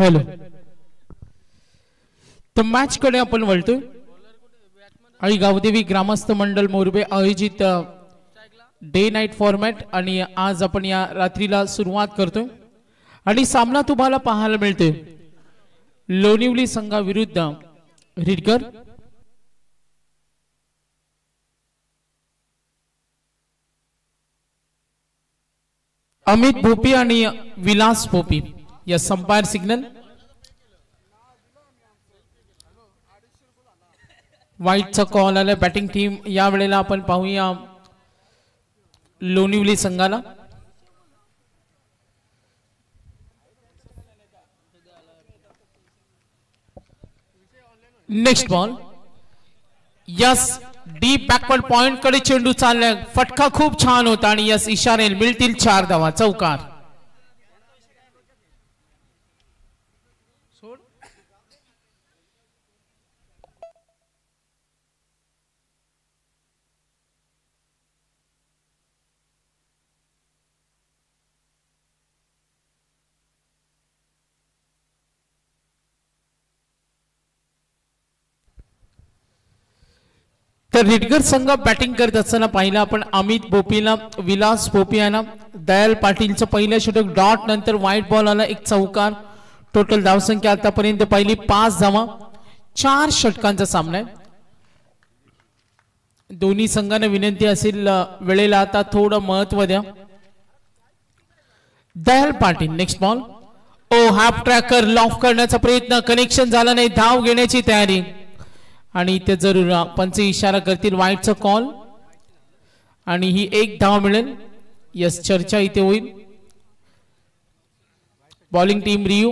Hello. तर match कडे आपण वळतोय आणि गावदेवी ग्रामस्थ मंडळ मोरबे आयोजित डे नाईट फॉर्मॅट आणि आज आपण या रात्रीला सुरुवात करतोय आणि सामना तुम्हाला पाहायला मिळतोय लोणिवली संघाविरुद्ध रिडकर. अमित भोपी आणि विलास भोपी या संपायर सिग्नल. वाईटचा कॉल आला बॅटिंग टीम या वेळेला आपण पाहूया लोणिवली संघाला. Next ball. Yes deep backward point कडे चेंडू चाललाय. फटका खूप छान होता आणि यस इशारे मिळतील 4 धावा. चौकार. तर रिडगर संघ बॅटिंग करत असताना पाहिलं आपण अमित भोपीला, विलास भोपी यांना, दयाल पाटीलचं पहिलं षटक डॉट नंतर व्हाईट बॉल आला, एक चौकार. टोटल धावसंख्या आतापर्यंत पहिली 5 धावा. 4 षटकांचा सामना आहे. दोन्ही संघांना विनंती असेल वेळेला आता थोडं महत्व द्या. दयाल पाटील. Next ball. ओ हाफ ट्रॅकर लॉफ करण्याचा प्रयत्न, कनेक्शन झाला नाही. धाव घेण्याची तयारी आणि ते जरूर पंच इशारा करतील वाईटचा कॉल आणि ही 1 धाव मिळेल. यस चर्चा इथे होईल. Bowling team review.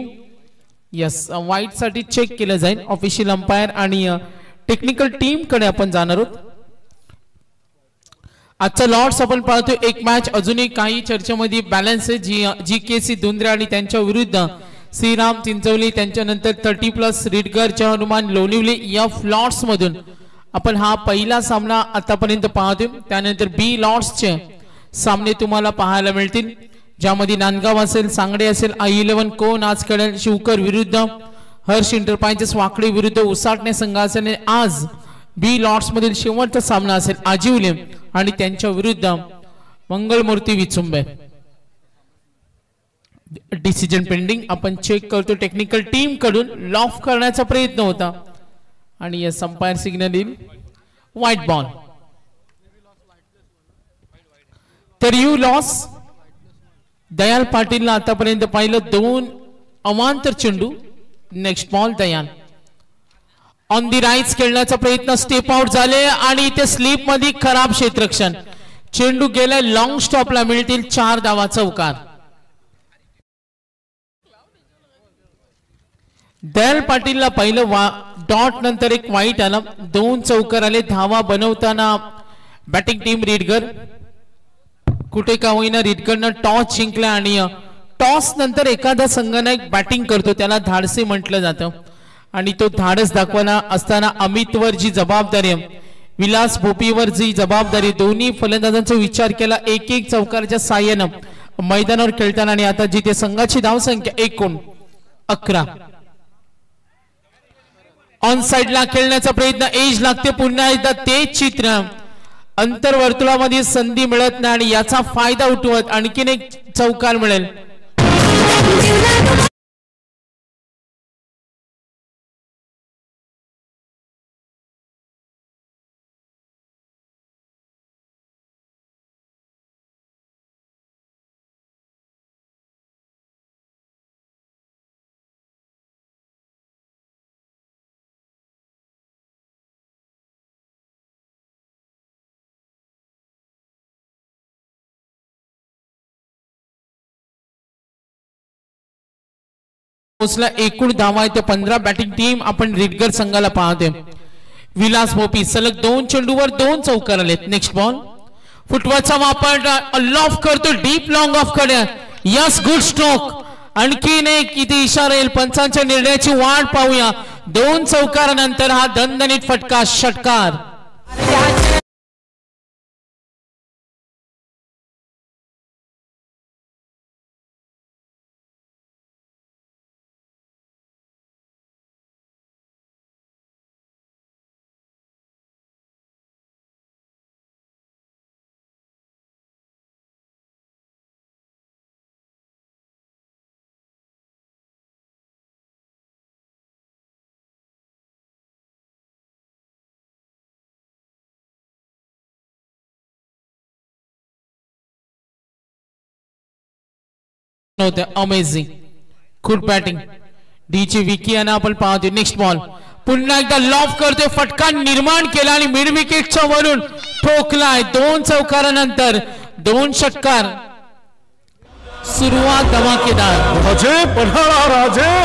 Yes wide साठी चेक केलं जाईल. ऑफिशियल अंपायर आणि टेक्निकल टीम कडे आपण जाणार आहोत. आजचा लॉर्ड्स आपण पाहतोय एक मॅच अजूनही काही चर्चेमध्ये बॅलन्स आहे. जी.के.सी. धुंद्रे आणि त्यांच्या विरुद्ध श्रीराम चिंचवली, त्यांच्यानंतर 30+ रिडगरच्या हनुमान लोणिवली या लॉर्ड्स मधून आपण हा पहिला सामना आतापर्यंत पाहतोय. त्यानंतर बी लॉर्ड्सचे सामने तुम्हाला पाहायला मिळतील, ज्यामध्ये नांदगाव असेल, सांगडे असेल, I11 कोण आज कळेल, शिवकर विरुद्ध हर्ष इंटरप्राइजेस वाकडी विरुद्ध उसाटणे संघ असेल. आज बी लॉर्ड्स मधील शेवटचा सामना असेल आजिवले आणि त्यांच्या विरुद्ध मंगलमूर्ती विचुंबे. Decision pending. आपण चेक करतो टेक्निकल टीम कडून लॉफ करण्याचा प्रयत्न होता आणि या संपायर सिग्नल येईल व्हाईट बॉल. तर यू लॉस. दयाल पाटीलला आतापर्यंत पाहिलं 2 अवांतर चेंडू. Next ball. Dayal on the rights खेळण्याचा प्रयत्न, स्टेप आउट झाले आणि ते स्लीप मध्ये खराब क्षेत्ररक्षण. चेंडू गेला लॉंग स्टॉपला, मिळतील 4 धावा. चौकार. दयाल पाटीलला पहिलं डॉट नंतर एक वाईट आला, 2 चौकार आले. धावा बनवताना बॅटिंग टीम रिडगर. कुठे का होईना रिडगरनं टॉस जिंकला आणि टॉस नंतर एखादा संघाने बॅटिंग करतो त्याला धाडसे म्हटलं जातं आणि तो धाडस दाखवणं असताना अमितवर जी जबाबदारी, विलास भोपीवर जी जबाबदारी, दोन्ही फलंदाजांचा विचार केला. 1-1 चौकारच्या साह्यानं मैदानावर खेळताना आणि आता जिथे संघाची धावसंख्या एकूण 11. ऑन साइडला खेळण्याचा प्रयत्न, एज लागते. पुन्हा एकदा तेच चित्र, अंतर्वर्तुळामध्ये संधी मिळत नाही आणि याचा फायदा उठवत आणखीन एक चौकार मिळेल. एकूण धावा आहे 15. बॅटिंग टीम आपण रिडगर संघाला पाहते. विलास भोपी सलग 2 चेंडूवर 2 चौकार आलेत. Next ball. फुटवर्कचा वापर, लॉफ करतो, डीप लॉंग ऑफ कडे. Yes good stroke. आणखीन एक इथे इशारा येईल. पंचांच्या निर्णयाची वाट पाहूया. 2 चौकारानंतर हा दणदणीत फटका. षटकार. होते अमेझिंग गुड बॅटिंग डी ची विकी आणि आपण पाहतोय नेक्स्ट बॉल पुन्हा एकदा लॉफ करतोय फटका निर्माण केला आणि मिड विकेटच्या वरून ठोकलाय 2 चौकारानंतर 2 षटकार सुरुवात धमाकेदार राजे पन्हाळा राजे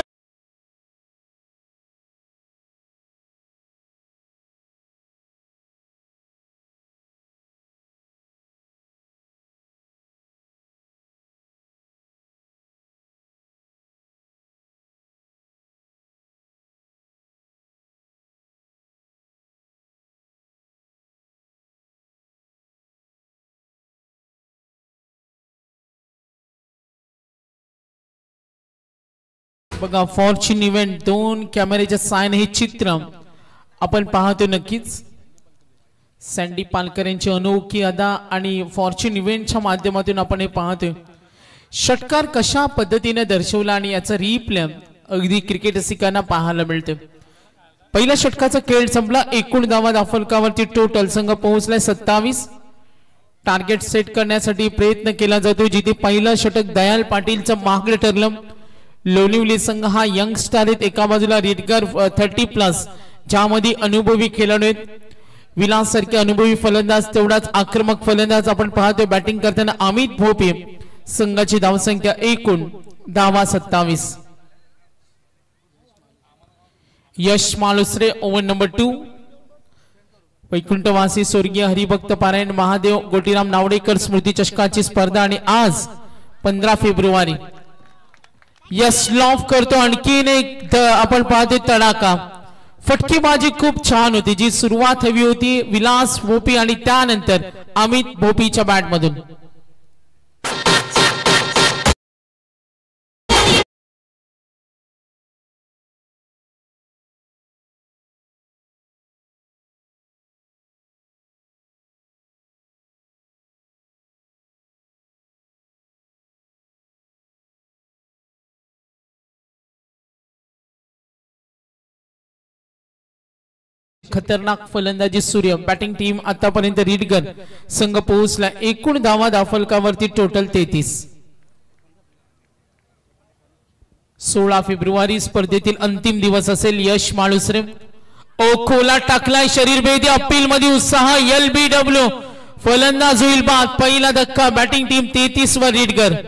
बघा फॉर्च्यून इव्हेंट 2 कॅमेऱ्याचे साइन हे चित्र आपण पाहतो नक्कीच सँडी पालकर यांची अनोखी अदा आणि फॉर्च्यून इव्हेंटच्या माध्यमातून आपण हे पाहतोय षटकार कशा पद्धतीने दर्शवला आणि याचा रिप्ले अगदी क्रिकेट रसिकांना पाहायला मिळते पहिल्या षटकाचा खेळ संपला एकूण धावा दाफलकावरती टोटल संघ पोहोचलाय 27 टार्गेट सेट करण्यासाठी प्रयत्न केला जातो जिथे पहिलं षटक दयाल पाटीलचं महागडं ठरलं लोणिवली संघ हा यंग स्टार आहेत एका बाजूला रेडगर 30+ ज्यामध्ये अनुभवी खेळाडू आहेत विलास सारखे अनुभवी फलंदाज तेवढाच आक्रमक फलंदाज आपण पाहतोय बॅटिंग करताना अमित भोपे संघाची धावसंख्या एकूण धावा 27 यश मालुसरे ओव्हर नंबर 2 वैकुंठवासी स्वर्गीय हरिभक्त पारायण महादेव गोटीराम नावडेकर स्मृती चषकाची स्पर्धा आणि आज 15 फेब्रुवारी यस लॉफ करतो आणखीन एक आपण पाहतोय तडाका फटकेबाजी खूप छान होती जी सुरुवात हवी होती विलास भोपी आणि त्यानंतर अमित भोपीच्या बॅट मधून खतरनाक फलंदाजी सूर्य बॅटिंग टीम आतापर्यंत रीडगर संघ पोहोचला एकूण धावा दाफलकावरती टोटल 33 16 फेब्रुवारी स्पर्धेतील अंतिम दिवस असेल यश माळुसरे ओखोला टाकलाय शरीरभेदी अपील मध्ये उत्साह LBW फलंदाज होईल बाद पहिला धक्का बॅटिंग टीम 33 वर रीडगर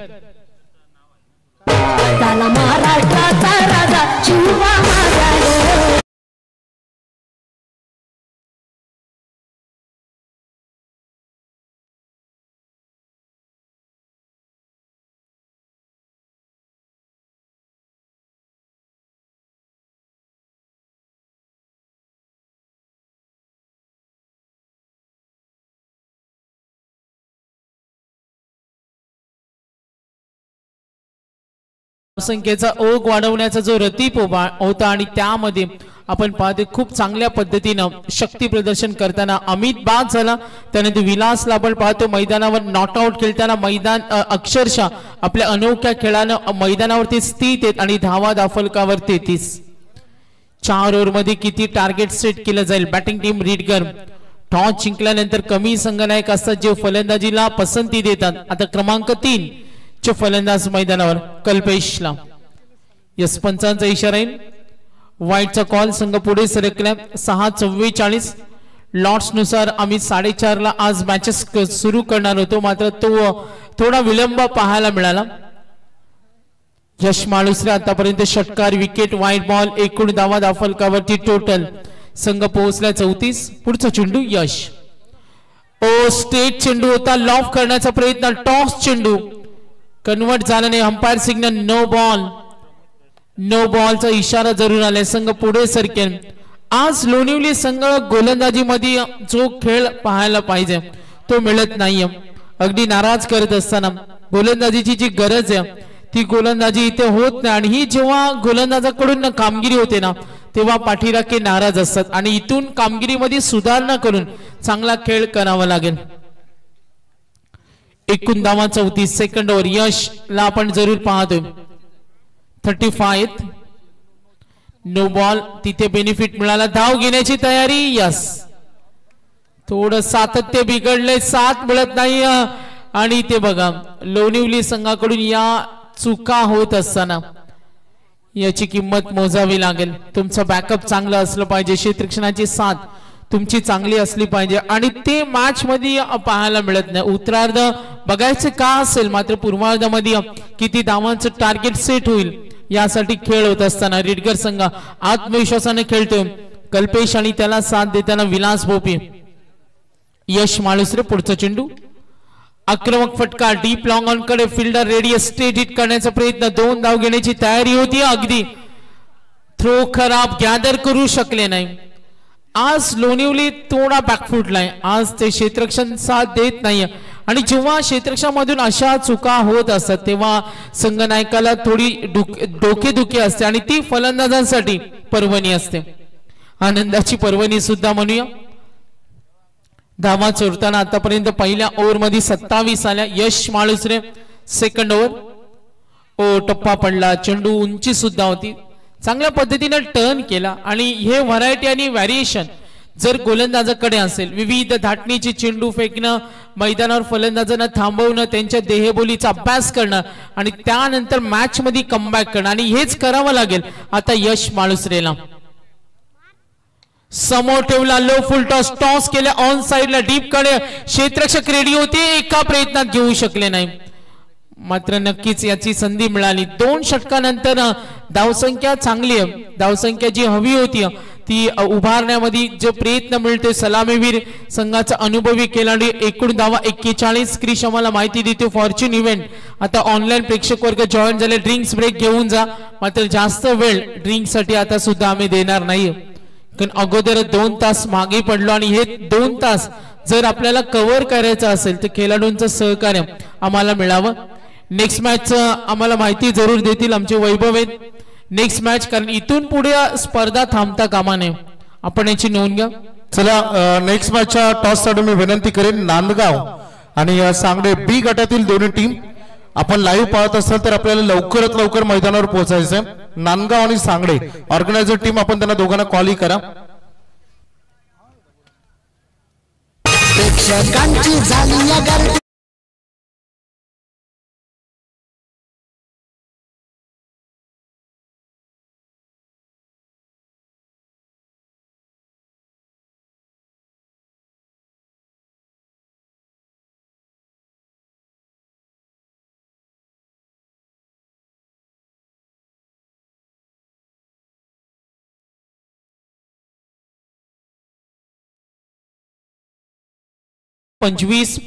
संख्येचा ओघ वाढवण्याचा जो रतीप होता आणि त्यामध्ये आपण पाहतो खूप चांगल्या पद्धतीने शक्ती प्रदर्शन करताना अमित बाद झाला त्यानंतर विलासला आपण पाहतो मैदानावर नॉट आउट खेळताना मैदान अक्षरशः आपल्या अनोख्या खेळानं मैदानावरती स्थित आहेत आणि धावा दाफलकावर 33 4 ओव्हर मध्ये किती टार्गेट सेट केलं जाईल बॅटिंग टीम रीडगर टॉस जिंकल्यानंतर कमी संघनायक असतात जे फलंदाजीला पसंती देतात आता क्रमांक 3 चे फलंदाज मैदानावर कल्पेशला यस पंचांचा इशारा येईल वाईटचा कॉल संघ पुढे सरकला 6:44 लॉट्स नुसार आम्ही 4:30 ला आज मॅचेस सुरू करणार होतो मात्र तो थोडा विलंब पाहायला मिळाला यश माळुसरे आतापर्यंत षटकार विकेट वाईट बॉल एकूण धावा दाफलकावरती टोटल संघ पोहोचला 34 पुढचा चेंडू यश ओ स्टेट चेंडू होता लॉफ करण्याचा प्रयत्न टॉस चेंडू कन्वर्ट झाला नाही अंपायर सिग्नल नो बॉलचा इशारा जरूर आलाय संघ पुढे सरकेल आज लोणिवली संघ गोलंदाजी मध्ये जो खेळ पाहायला पाहिजे तो मिळत नाहीये अगदी नाराज करत असताना गोलंदाजीची जी गरज आहे ती गोलंदाजी इथे होत नाही आणि ही जेव्हा गोलंदाजाकडून कामगिरी होते ना तेव्हा पाठीराखे नाराज असतात आणि इथून कामगिरीमध्ये सुधारणा करून चांगला खेळ करावा लागेल एकूण धावा 34 सेकंड ओव्हर यश ला आपण जरूर पाहतोय 35 नो बॉल तिथे बेनिफिट मिळाला धाव घेण्याची तयारी यस थोडं सातत्य बिघडले साथ मिळत नाही आणि ते बघा लोणिवली संघाकडून या चुका होत असताना याची किंमत मोजावी लागेल. तुमचं बॅकअप चांगलं असलं पाहिजे, क्षेत्ररक्षणाची साथ तुमची चांगली असली पाहिजे आणि ते मॅच मध्ये पाहायला मिळत नाही. उत्तरार्ध बघायचं का असेल, मात्र पूर्वार्धामध्ये किती धावांचं टार्गेट सेट होईल यासाठी खेळ होत असताना रिडगर संघ आत्मविश्वासाने खेळतोय. कल्पेश आणि त्याला साथ देताना विलास भोपे. यश माळुसरे पुढचा चेंडू, आक्रमक फटका डीप लॉंग ऑन कडे, फिल्डर रेडी स्ट्रेट हिट करण्याचा प्रयत्न, 2 धाव घेण्याची तयारी होती. अगदी थ्रो खराब, गॅदर करू शकले नाही. आज लोणिवली थोडा बॅकफुटलाय, आज ते क्षेत्ररक्षण साथ देत नाहीये आणि जेव्हा क्षेत्ररक्षणामधून अशा चुका होत असतात तेव्हा संघनायकाला थोडी डोकेदुखी असते आणि ती फलंदाजांसाठी पर्वणी असते, आनंदाची पर्वणी सुद्धा म्हणूया. धावा चोरताना आतापर्यंत पहिल्या ओव्हर मध्ये 27 आल्या. यश माळुसरे सेकंड ओव्हर, टप्पा पडला, चेंडू उंची सुद्धा होती, चांगल्या पद्धतीने टर्न केला आणि हे व्हरायटी आणि व्हॅरिएशन जर गोलंदाजाकडे असेल, विविध धाटणीचे चेंडू फेकणं, मैदानावर फलंदाजांना थांबवणं, त्यांच्या देहबोलीचा अभ्यास करणं आणि त्यानंतर मॅच मध्ये कमबॅक करणं आणि हेच करावं लागेल आता यश माळुसरेला. समोर ठेवला, लो फुल टॉस, टॉस केल्या ऑन साइडला, डीप कडे, क्षेत्ररक्षक रेडी होते, एका प्रयत्नात घेऊ शकले नाही, मात्र नक्कीच याची संधी मिळाली. 2 षटकानंतर धावसंख्या चांगली आहे, धावसंख्या जी हवी होती ती उभारण्यामध्ये जो प्रयत्न मिळतोय सलामीवीर संघाचा अनुभवी खेळाडू. एकूण धावा 41. क्रिश आम्हाला माहिती देतो फॉर्च्यून इव्हेंट आता ऑनलाईन प्रेक्षक वर्ग जॉईन झाले, ड्रिंक्स ब्रेक घेऊन जा, मात्र जास्त वेळ ड्रिंक साठी आता सुद्धा आम्ही देणार नाही, कारण अगोदर 2 तास मागे पडलो आणि हे 2 तास जर आपल्याला कव्हर करायचं असेल तर खेळाडूंचं सहकार्य आम्हाला मिळावं. नेक्स्ट मॅच आम्हाला माहिती जरूर देतील आमचे वैभव आहेत. नेक्स्ट मॅच, कारण इथून पुढे स्पर्धा थांबता कामा नये, आपण याची नोंद घ्या. चला नेक्स्ट मॅचच्या टॉस साठी मी विनंती करेन नांदगाव आणि सांगडे बी गटातील दोन्ही टीम आपण लाईव्ह पाहत असाल तर आपल्याला लवकरात लवकर मैदानावर पोहोचायचं आहे. नांदगाव आणि सांगडे ऑर्गनायझर टीम, आपण त्यांना दोघांना कॉल करा. प्रेक्षकांची झाली या गर्दी,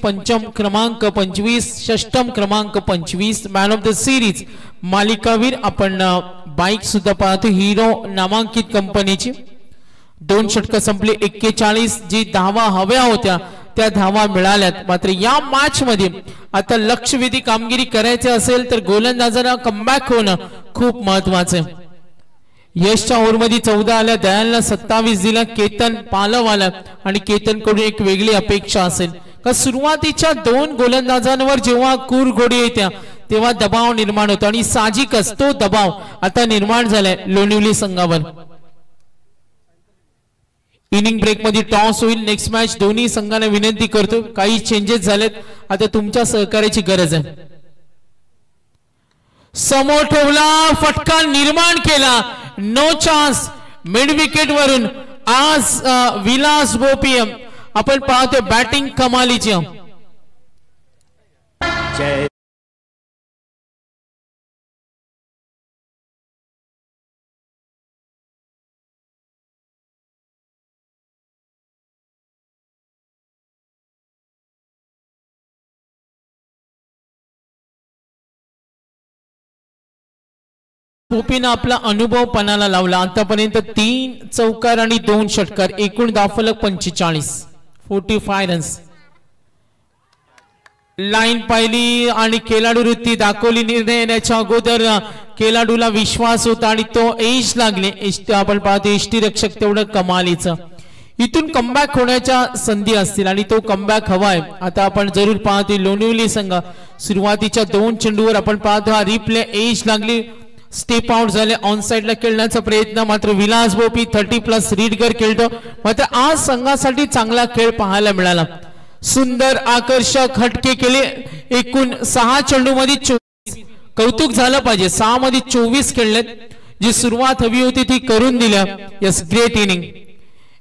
पंचम क्रमांक 25, षष्टम क्रमांक 25, मॅन ऑफ द सिरीज मालिकावीर. आपण बाईक सुद्धा पाहतो हिरो नामांकित कंपनीची. 2 षटक संपले, 41 जी धावा हव्या होत्या त्या धावा मिळाल्यात. मात्र या मॅच मध्ये आता लक्षवेधी कामगिरी करायची असेल तर गोलंदाजांना कमबॅक होणं खूप महत्वाचं आहे. यशच्या ओव्हरमध्ये 14 आल्या, दयालला 27 दिला, केतन पालव आला आणि केतन कडून एक वेगळी अपेक्षा असेल का सुरुवातीच्या 2 गोलंदाजांवर जेव्हा कुरघोडी येत्या तेव्हा दबाव निर्माण होतो आणि साहजिकच तो दबाव आता निर्माण झालाय लोणिवली संघावर. इनिंग ब्रेक मध्ये टॉस होईल. नेक्स्ट मॅच दोन्ही संघांना विनंती करतो, काही चेंजेस झालेत, आता तुमच्या सहकार्याची गरज आहे. समोर ठेवला, फटका निर्माण केला, नो चान्स, मिड विकेट वरून आज विलास भोपी. आपण पाहतो बॅटिंग कमालीची. भोपीनं आपला अनुभव पणाला लावला. आतापर्यंत 3 चौकार आणि 2 षटकार, एकूण धावफलक 45 रन्स. लाईन पाहिली आणि खेळाडू वृत्ती दाखवली. निर्णय येण्याच्या अगोदर खेळाडूला विश्वास होता आणि तो एज लागले. आपण पाहतो एष्टी रक्षक तेवढं कमालीचं. इथून कमबॅक होण्याच्या संधी असतील आणि तो कमबॅक हवाय. आता आपण जरूर पाहतो लोणिवली संघ सुरुवातीच्या 2 चेंडूवर आपण पाहतो हा रिप्ले, एज लागली, स्टेप आउट झाले, ऑन साइडला खेळण्याचा प्रयत्न, मात्र विलास भोपी 30+ रीडगर खेळतो. मात्र आज संघासाठी चांगला खेळ पाहायला मिळाला. सुंदर आकर्षक हटके केले. एकूण 6 चेंडूमध्ये 24 कौतुक झालं पाहिजे. 6 मध्ये 24 खेळलेत. जी सुरुवात हवी होती ती करून दिल्या. Yes, great inning.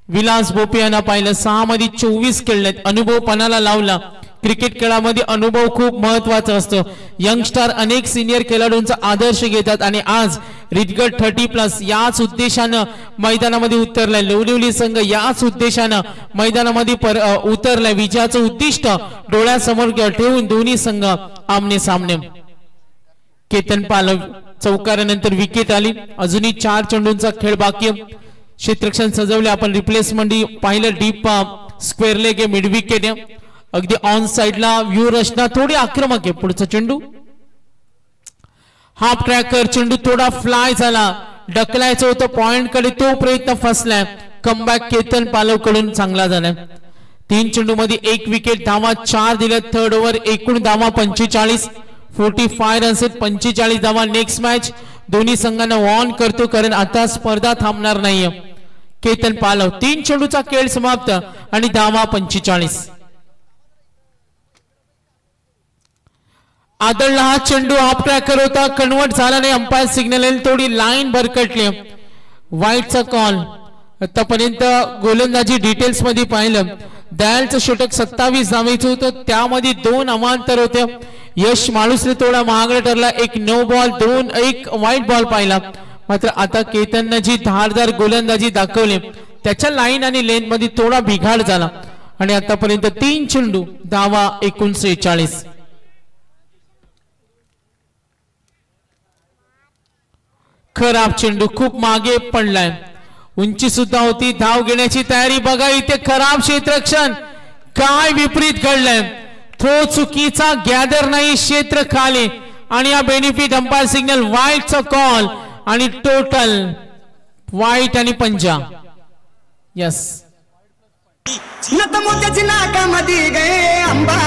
Vilas Bhope यांना पाहिलं. 6 मध्ये 24 खेळलेत. अनुभव पणाला लावला. क्रिकेट खेळामध्ये अनुभव खूप महत्वाचा असतो. यंगस्टर अनेक सिनियर खेळाडूंचा आदर्श घेतात आणि आज रिटगट 30+ याच उद्देशानं मैदानामध्ये उतरलाय. लोणिवली संघ याच उद्देशानं मैदानामध्ये उतरलाय. विजयाचं उद्दिष्ट डोळ्यासमोर ठेवून दोन्ही संघ आमने सामने. केतन पाल चौकारानंतर विकेट आली. अजूनही 4 चेंडूंचा खेळ बाकी. क्षेत्ररक्षण सजवले. आपण रिप्लेसमेंट पाहिलं. Deep square leg mid wicket. अगदी ऑन साइडला व्ह्यू रचना थोडी आक्रमक आहे. पुढचा चेंडू हाफ ट्रॅकर. चेंडू थोडा फ्लाय झाला. ढकलायचं होतं पॉइंट कडे, तो प्रयत्न फसलाय. कमबॅक केतन पालव कडून चांगला झालाय. 3 चेंडू मध्ये 1 विकेट. धावा 4 दिल्या. थर्ड ओव्हर एकूण धावा 45. 45 रन्स. 45 धावा. नेक्स्ट मॅच दोन्ही संघांना वॉर्न करतो, कारण आता स्पर्धा थांबणार नाहीये. केतन पालव 3 चेंडूचा खेळ समाप्त आणि धावा 45. आदळला हा चेंडू हाफ ट्रॅकर होता, कन्वर्ट झाला नाही. अंपायर सिग्नल थोडी लाईन भरकटली. वाईटचा कॉल. आतापर्यंत गोलंदाजी डिटेल्स मध्ये पाहिलं. दयालचं षटक 27 धावेचं होतं, त्यामध्ये 2 अमांतर होते. यश माळुसरे थोडा महागडा ठरला. 1 नो बॉल, 1 वाईट बॉल पाहिला. मात्र आता केतननं जी धारदार गोलंदाजी दाखवली त्याच्या लाईन आणि लेंथ मध्ये थोडा बिघाड झाला आणि आतापर्यंत 3 चेंडू धावा 39. खराब चेंडू, खूप मागे पडलाय. उंची सुद्धा होती. धाव घेण्याची तयारी. बघा इथे खराब क्षेत्ररक्षण. काय विपरीत घडलंय. थ्रो चुकीचा, गॅदर नाही, क्षेत्र खाली आणि या बेनिफिट. अंपायर सिग्नल वाईटचा कॉल आणि टोटल वाईट आणि पंजा. यस, नतमोत्याची नाकामध्ये गे अंबा.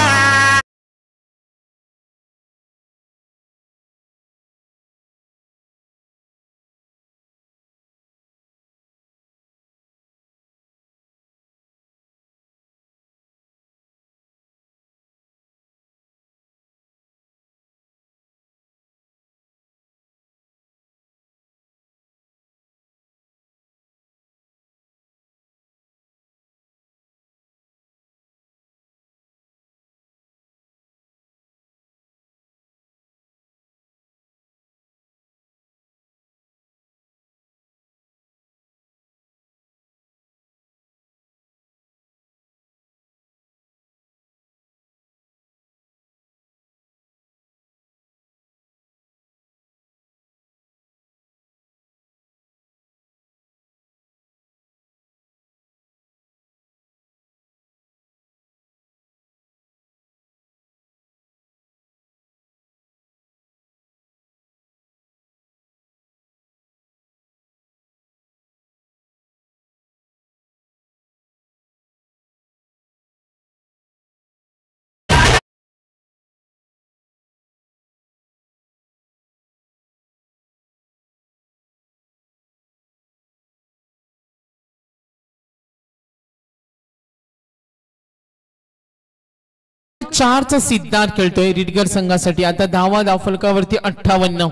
चारचा सिद्धार्थ खेळतोय रिटगर संघासाठी. आता धावा धावफलकावरती 58.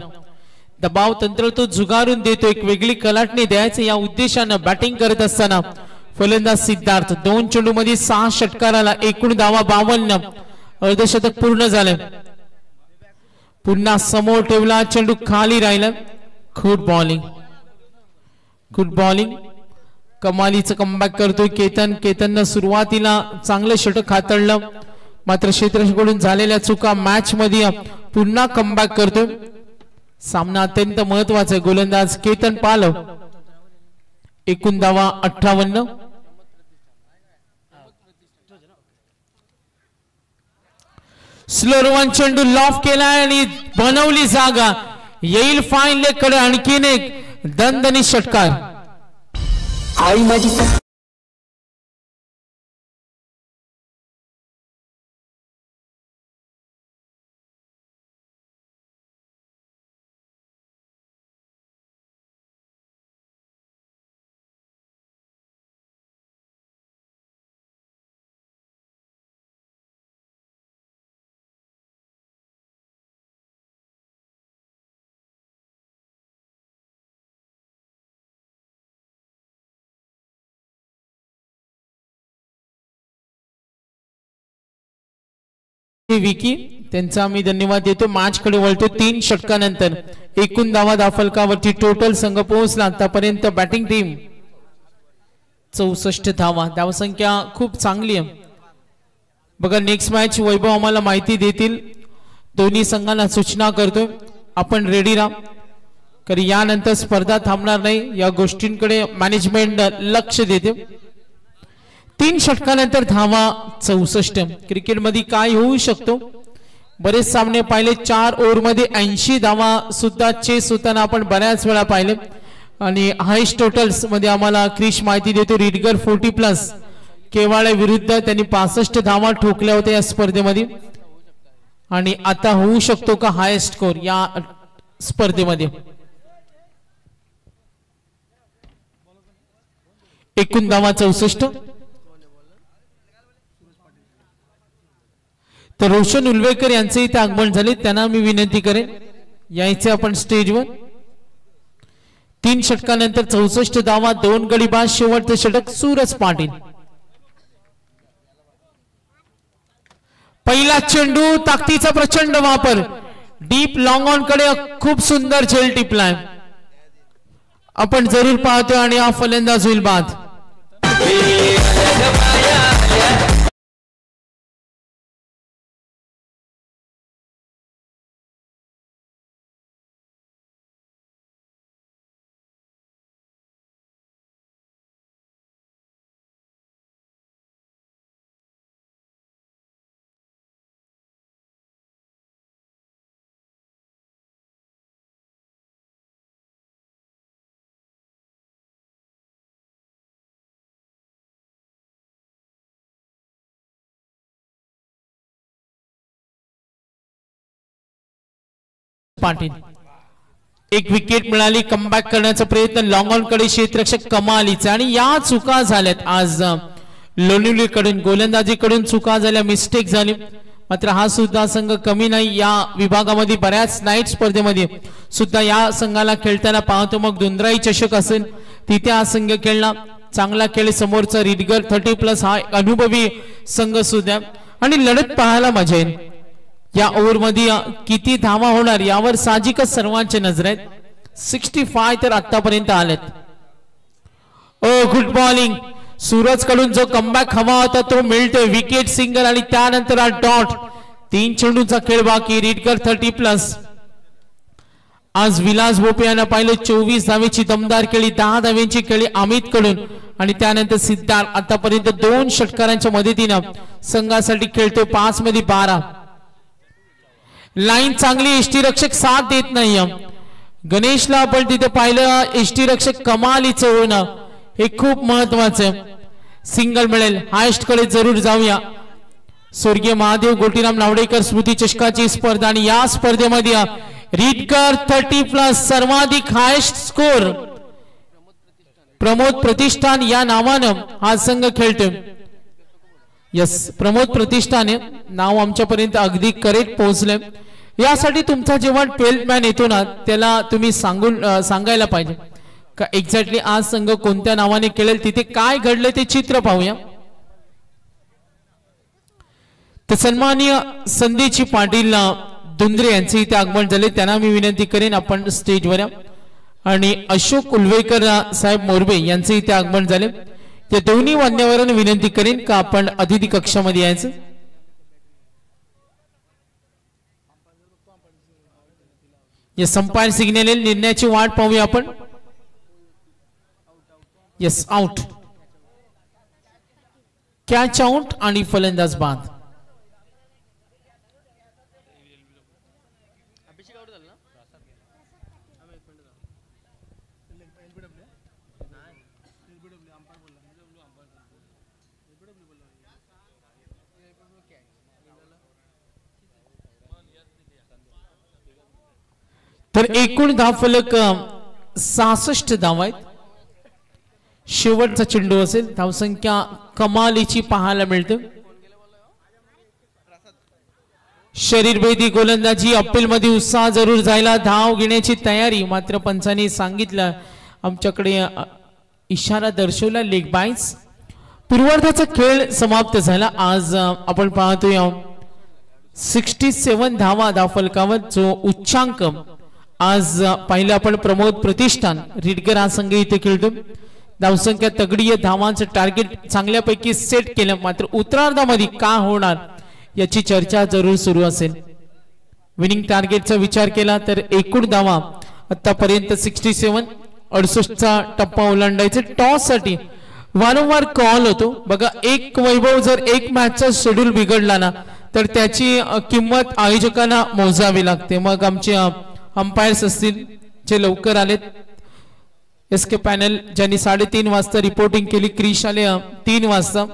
दबाव तंत्र तो झुगारून देतो. एक वेगळी कलाटणी द्यायचं या उद्देशानं बॅटिंग करत असताना फलंदाज सिद्धार्थ 2 चेंडू मध्ये 6 षटकाराला एकूण धावा 52. अर्धशतक पूर्ण झाले. पुन्हा समोर ठेवला. चेंडू खाली राहिला. Good bowling, good bowling. कमालीचं कमबॅक करतोय केतन. केतननं सुरुवातीला चांगलं षटक हाताळलं, मात्र क्षेत्ररक्षकाकडून झालेल्या चुका मॅच मध्ये पुन्हा कमबॅक करतोय. सामना अत्यंत महत्वाचा आहे. गोलंदाज केतन पालव. एकूण धावा 58. स्लोर वन चेंडू लॉफ केलाय आणि बनवली जागा. येईल फाईन लेग कडे आणखीन एक दणदणीत षटकार. आई माझी विकी त्यांचा आम्ही धन्यवाद देतो। मॅच कडे वळतो 3 षटकानंतर एकूण धावा फलकावरती टोटल संघ पोहोचला आतापर्यंत बॅटिंग टीम 64 धावा, धावसंख्या खूप चांगली आहे बघा। नेक्स्ट मॅच वैभव आम्हाला माहिती देतील, दोन्ही संघांना सूचना करतोय आपण रेडी राहा, कारण यानंतर स्पर्धा थांबणार नाही या गोष्टींकडे मॅनेजमेंट लक्ष देते। 3 षटकानंतर धावा 64। क्रिकेटमध्ये काय होऊ शकतो, बरेच सामने पाहिले 4 ओव्हरमध्ये 80 धावा सुद्धा चेस होताना आपण बऱ्याच वेळा पाहिले आणि हायस्ट टोटल्स मध्ये आम्हाला क्रिश माहिती देतो रिडगर 40+ केवाळे विरुद्ध त्यांनी 65 धावा ठोकल्या होत्या या स्पर्धेमध्ये आणि आता होऊ शकतो का हायस्ट स्कोर या स्पर्धेमध्ये। एकूण धावा 64। तर रोशन उल्वेकर यांचे इथे आगमन झाले, त्यांना मी विनंती करेन यायचे आपण स्टेजवर। 3 षटकानंतर 64 धावा, 2 गडी बाद, शेवटचे षटक सूरज पाटील। पहिला चेंडू ताकदीचा प्रचंड वापर, डीप लॉंग ऑन कडे खूप सुंदर झेल टिपलाय, आपण जरूर पाहतोय आणि हा फलंदाज होईल बाद। पाटील एक विकेट मिळाली, कमबॅक करण्याचा प्रयत्न लॉंग ऑन कडे क्षेत्ररक्षक कमालीचा आणि या चुका झाल्यात आज लोणिवलीकडून, गोलंदाजीकडून चुका झाल्या, मिस्टेक झाली, मात्र हा सुद्धा संघ कमी नाही या विभागामध्ये बऱ्याच नाईट स्पर्धेमध्ये सुद्धा या संघाला खेळताना पाहतो। मग दुंद्राई चषक असेल तिथे हा संघ खेळला, चांगला खेळ, समोरचा रिडगर 30+ हा अनुभवी संघ सुद्धा आणि लढत पाहायला मजा येईल। या ओव्हर मध्ये किती धावा होणार यावर साहजिकच सर्वांचे नजर आहेत। 65 तर आतापर्यंत आलेत। ओ गुड बॉलिंग, सूरज कडून जो कमबॅक हवा होता तो मिळतोय, विकेट, सिंगल आणि त्यानंतर हा डॉट। 3 चेंडूचा खेळ बाकी, रिडगर 30+। आज विलास भोपे यांना पाहिलं 24 धावेची दमदार खेळी, 10 धावेची खेळी अमित कडून आणि त्यानंतर सिद्धार्थ आतापर्यंत 2 षटकारांच्या मदतीनं संघासाठी खेळतोय, 5 मध्ये 12। लाईन चांगली, यष्टीरक्षक साथ देत नाही, गणेशला आपण तिथे पाहिलं, यष्टीरक्षक कमालीचं होणं हे खूप महत्वाचं। सिंगल मिळेल, हायस्ट कडे जरूर जाऊया। स्वर्गीय महादेव गोटीराम नावडेकर स्मृती चषकाची स्पर्धा आणि या स्पर्धेमध्ये रिडगर 30+ सर्वाधिक हायस्ट स्कोर प्रमोद प्रतिष्ठान या नावानं हा संघ खेळतोय। यस, प्रमोद प्रतिष्ठाने नाव आमच्यापर्यंत अगदी करेक्ट पोहोचले, यासाठी तुमचा जेव्हा 12th मॅन येतो ना त्याला तुम्ही सांगायला पाहिजे का एक्झॅक्टली आज संघ कोणत्या नावाने खेळेल, तिथे काय घडले ते चित्र पाहूया। तर सन्माननीय संदेशी पाटील दुंद्रे यांचे इथे आगमन झाले, त्यांना मी विनंती करेन आपण स्टेजवर, आणि अशोक उल्वेकर साहेब मोरबे यांचे इथे आगमन झाले, त्या दोन्ही मान्यवरांना विनंती करेन का आपण अतिथी कक्षामध्ये यायचं। या संपायर सिग्नल निर्णयाची वाट पाहूया आपण। यस, आउट, कॅच आउट आणि फलंदाज बाद। तर एकूण धावफलक 66 धावा आहेत। शेवटचा चेंडू असेल, धावसंख्या कमालीची पाहायला मिळते। शरीरभेदी गोलंदाजी, अपील मध्ये उत्साह जरूर जायला, धाव घेण्याची तयारी, मात्र पंचांनी सांगितलं आमच्याकडे इशारा दर्शवला लेग बाईस। पूर्वार्धाचा खेळ समाप्त झाला। आज आपण पाहतोय 67 धावा फलकावर जो उच्चांक आज पाहिलं आपण प्रमोद प्रतिष्ठान रिडगर हा संघ इथे खेळतो. धावसंख्या तगडीय धावांचं टार्गेट चांगल्यापैकी सेट केलं मात्र उत्तरार्धामध्ये का होणार याची चर्चा जरूर सुरू असेल. विनिंग टार्गेटचा विचार केला तर एकूण धावा आतापर्यंत 67 68चा टप्पा ओलांडायचे. टॉस साठी वारंवार कॉल होतो बघा. एक वैभव जर एक मॅचचा शेड्यूल बिघडला ना तर त्याची किंमत आयोजकांना मोजावी लागते. मग आमचे अंपायर्स असतील जे लवकर आलेत एसके पॅनल ज्यांनी 3:30 वाजता रिपोर्टिंग केली, क्रिश आले 3 वाजता.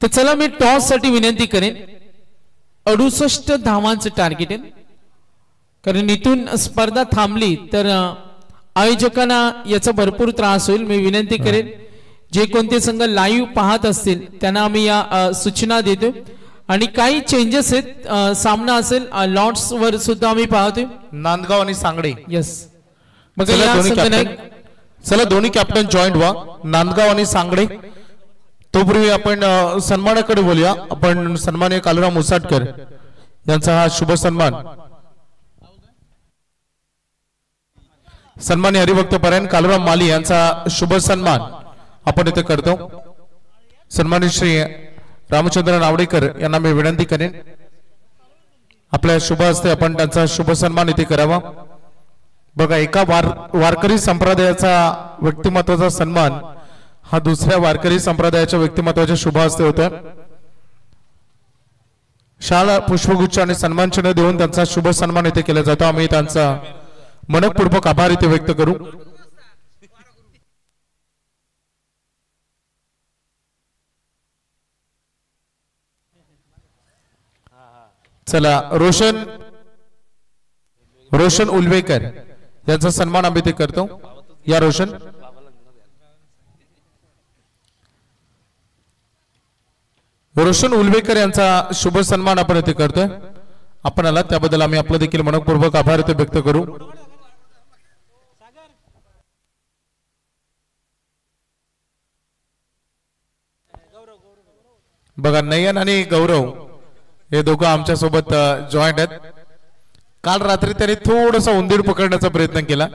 तर चला मी टॉस साठी विनंती करेन. 68 धावांचं टार्गेट आहे कारण इथून स्पर्धा थांबली तर आयोजकांना याचा भरपूर त्रास होईल. मी विनंती करेन जे कोणते संघ लाईव्ह पाहत असतील त्यांना आम्ही या सूचना देतो. आणि काही चेंजेस आहेत. सामना असेल लॉट्स वर सुद्धा आम्ही पाहतोय नांदगाव आणि सांगडे. यस चला दोन्ही कॅप्टन जॉईंट व्हा नांदगाव आणि सांगडे. तोपूर्वी आपण सन्मानाकडे बोलूया. आपण सन्माननीय कालुराम मुसाटकर यांचा हा शुभ सन्मान सन्माननीय हरिभक्त परायण कालुराम माली यांचा शुभ सन्मान आपण इथे करतो. सन्मानित श्री रामचंद्र नावडेकर यांना मी विनंती करेन आपल्या शुभ हस्ते आपण त्यांचा शुभ सन्मान इथे करावा. बघा एका वारकरी संप्रदायाचा व्यक्तिमत्वाचा सन्मान हा दुसऱ्या वारकरी संप्रदायाच्या व्यक्तिमत्वाच्या शुभ हस्ते होता. शाळा पुष्पगुच्छ आणि सन्मान चिन्ह देऊन त्यांचा शुभ सन्मान इथे केला जातो. आम्ही त्यांचा मनपूर्वक आभार इथे व्यक्त करू. चला रोशन उल्वेकर यांचा सन्मान आम्ही ते करतो. या रोशन उल्वेकर यांचा शुभ सन्मान आपण इथे करतोय. आपण आला त्याबद्दल आम्ही आपलं देखील मनपूर्वक आभार इथे व्यक्त करू. बघा नयन आणि गौरव हे दोघं आमच्या सोबत जॉईंट आहेत. काल रात्री त्यांनी थोडासा उंदीर पकडण्याचा प्रयत्न केला.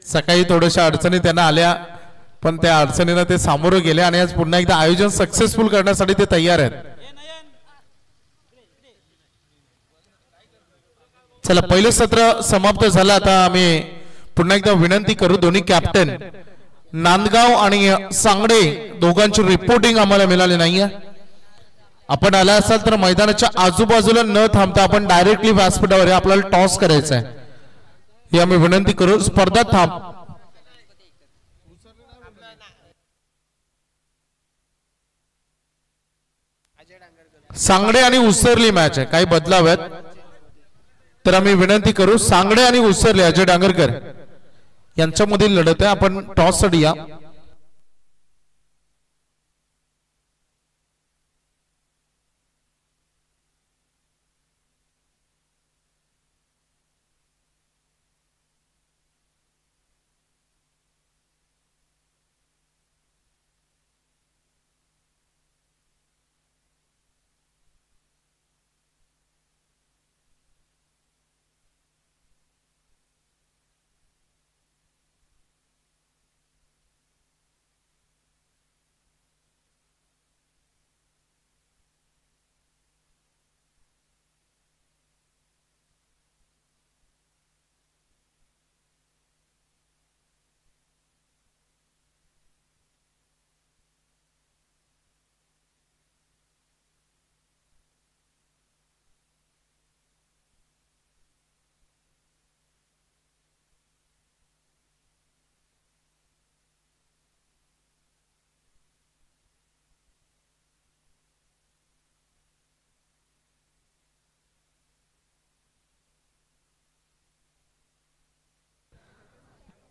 सकाळी थोड्याशा अडचणी त्यांना आल्या पण त्या अडचणींना ते सामोरं गेले आणि आज पुन्हा एकदा आयोजन सक्सेसफुल करण्यासाठी ते तयार आहेत. चला पहिलं सत्र समाप्त झालं. आता आम्ही पुन्हा एकदा विनंती करू दोन्ही कॅप्टन नांदगाव आणि सांगडे दोघांची रिपोर्टिंग आम्हाला मिळाली नाहीये. आपण आला असाल तर मैदानाच्या आजूबाजूला न थांबता आपण डायरेक्टली व्यासपीठावर आपल्याला टॉस करायचा आहे ही आम्ही विनंती करू. स्पर्धा थांब सांगडे आणि उसरली मॅच आहे. काही बदलाव्यात तर आम्ही विनंती करू. सांगडे आणि उसरली अजय डांगरकर यांच्यामधील लढत आहे. आपण टॉस साठी या.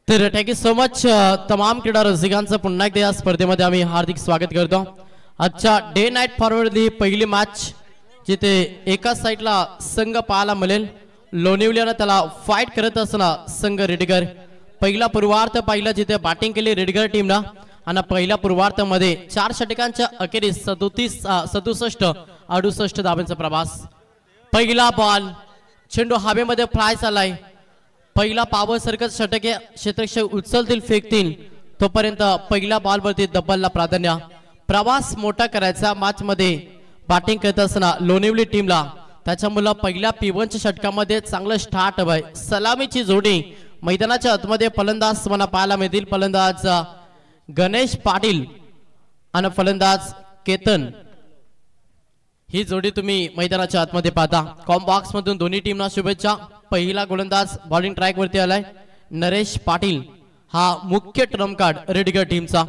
तर थँक्यू सो मच तमाम क्रीडा रसिकांचं पुन्हा एकदा या स्पर्धेमध्ये आम्ही हार्दिक स्वागत करतो. आजच्या डे नाईट फॉरवर्ड ही पहिली मॅच जिथे एका साईडला संघ पाहायला मिळेल. लोणिवल्यानं त्याला फाईट करत असताना संघ रेडगर पहिला पूर्वार्ध पाहिला जिथे बॅटिंग केली रेडगर टीमला आणि पहिल्या पूर्वार्धामध्ये 4 षटकांच्या अखेरीस 67 धावांचा प्रवास. पहिला बॉल चेंडू हवेमध्ये फ्लाय झालाय. पहिला पावर सर्कल षटके क्षेत्ररक्षक उचलतील फेकतील तोपर्यंत पहिल्या बॉलवरती डबलला प्राधान्य. प्रवास मोठा करायचा मॅच मध्ये बॅटिंग करत असताना लोणिवली टीमला त्याच्यामुळे पहिल्या P1च्या षटकामध्ये चांगलं स्टार्ट हवंय. सलामीची जोडी मैदानाच्या आतमध्ये फलंदाज मला पाहायला मिळतील. फलंदाज गणेश पाटील आणि फलंदाज केतन ही जोडी तुम्ही मैदानाच्या आतमध्ये पाहता. कॉम बॉक्स मधून दोन्ही टीमना शुभेच्छा. पहिला गोलंदाज बॉलिंग ट्रॅक वरती आलाय नरेश पाटील हा मुख्य ट्रम्प कार्ड रेडगर टीमचा.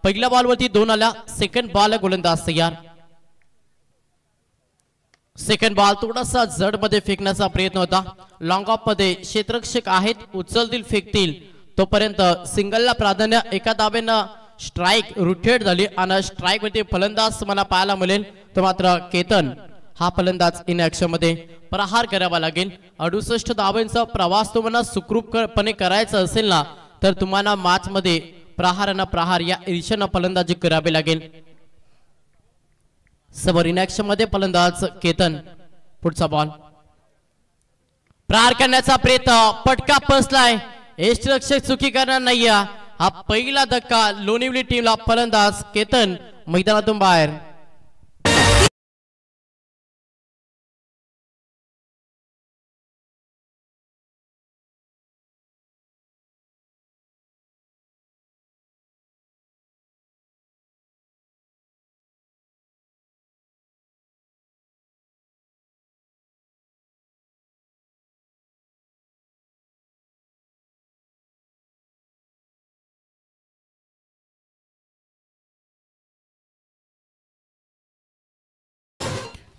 पहिल्या बॉल वरती 2 आल्या. सेकंड बॉल गोलंदाज तयार. सेकंड बॉल थोडासा जड मध्ये फेकण्याचा प्रयत्न होता. लॉंग ऑफ मध्ये क्षेत्ररक्षक आहेत उचलतील फेकतील तोपर्यंत सिंगलला प्राधान्य. एका दाब्यानं स्ट्राइक रोटेट झाली आणि स्ट्राइक वरती फलंदाज मला पाहायला मिळेल तो मात्र केतन हा फलंदाज इन ऍक्शन मध्ये प्रहार करावा लागेल. 68 धावांचा प्रवास तुम्हाला सुखरूपपणे करायचा असेल ना तर तुम्हाला मॅच मध्ये प्रहार या ईर्षेनं फलंदाजी करावी लागेल. समोर इन ऍक्शन मध्ये फलंदाज केतन. पुढचा बॉल प्रहार करण्याचा प्रयत्न पटका बसलाय. यष्टिरक्षक चुकी करणार नाहीये. हा पहिला धक्का लोणिवली टीमला. फलंदाज केतन मैदानातून बाहेर.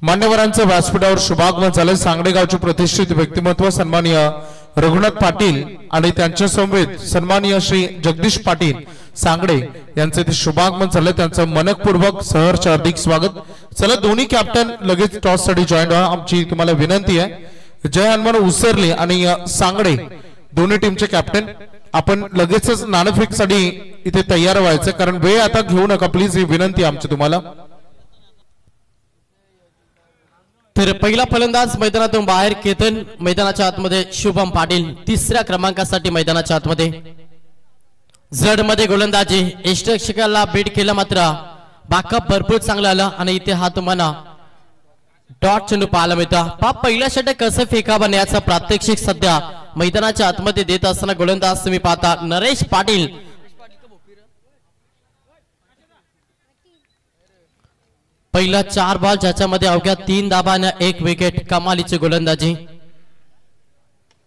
मान्यवरांचं व्यासपीठावर शुभागमन झालं. सांगडे गावचे प्रतिष्ठित व्यक्तिमत्व सन्माननीय रघुनाथ पाटील आणि त्यांच्या समवेत सन्माननीय श्री जगदीश पाटील सांगडे यांचे ते शुभागमन झालं. त्यांचं मनपूर्वक सहर्ष हार्दिक स्वागत. चला दोन्ही कॅप्टन लगेच टॉस साठी जॉईन व्हा. आमची तुम्हाला विनंती आहे. जय हनुमान उसरले आणि सांगडे दोन्ही टीमचे कॅप्टन आपण लगेचच नाणेफेक साठी इथे तयार व्हायचं कारण वेळ आता घेऊ नका प्लीज. ही विनंती आमची तुम्हाला. तर पहिला फलंदाज मैदानातून बाहेर केतन. मैदानाच्या आतमध्ये शुभम पाटील 3ऱ्या क्रमांकासाठी मैदानाच्या आतमध्ये. जड मध्ये गोलंदाजी यष्टिरक्षकाला बीट केलं मात्र बॅकअप भरपूर चांगला आला आणि इथे हा तुम्हाला डॉट चेंडू पाहायला मिळता. पहिल्या षटक कसं फेकावं याचा प्रात्यक्षिक सध्या मैदानाच्या आतमध्ये देत असताना गोलंदाज तुम्ही पाहता नरेश पाटील. पहिला 4 बॉल ज्याच्यामध्ये अवघ्या 3 धाबा आणि 1 विकेट. कमालीची गोलंदाजी.